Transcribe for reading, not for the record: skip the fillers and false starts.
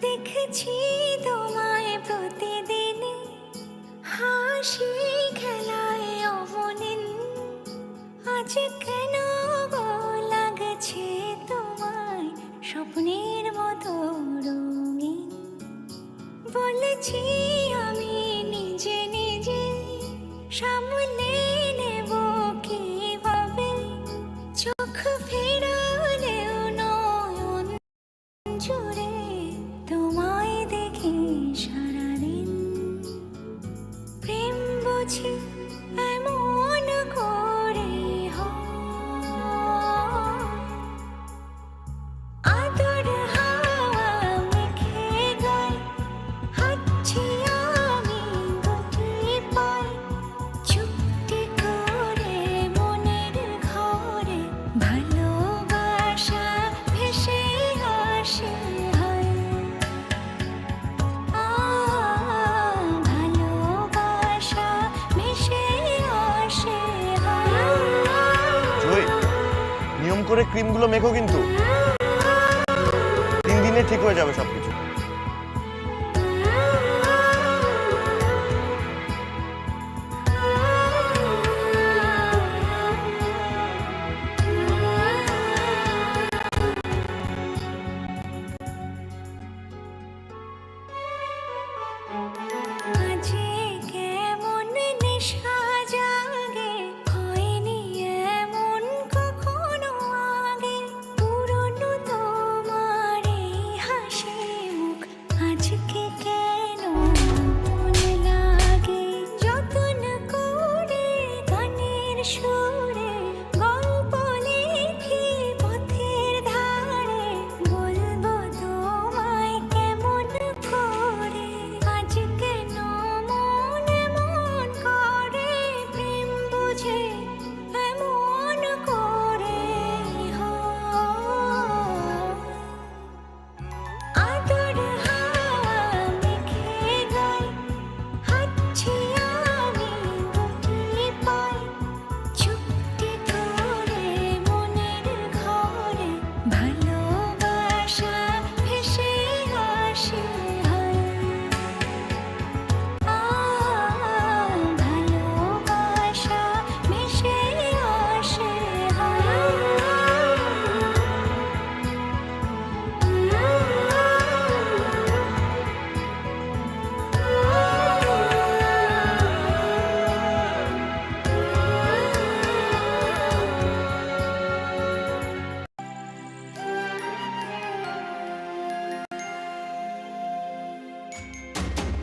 দেখছি তোমায় প্রতিদিন হাসি খেলায় অবনীন, আজ কেন গো লাগছে তোমায় স্বপ্নের মতো রঙিন। বলেছি আমি নিজে নিজে সামলে নেব কিভাবে, চোখ ফেরালেও নয়ন জুড়ে তোমায় দেখি সারাদিন। প্রেম বুঝি এমন করে হয়, আদর হাওয়া মেখে গায়, হাঁটছি আমি গুটি পায়, চুপটি করে মনের ঘরে ভালোবাসা ভেসে আসে হয়। ভালোবাসা ভেসে আসে হয়। জয়, নিয়ম করে ক্রিমগুলো মেখো কিন্তু 3 দিনে ঠিক হয়ে যাবে সবকিছু।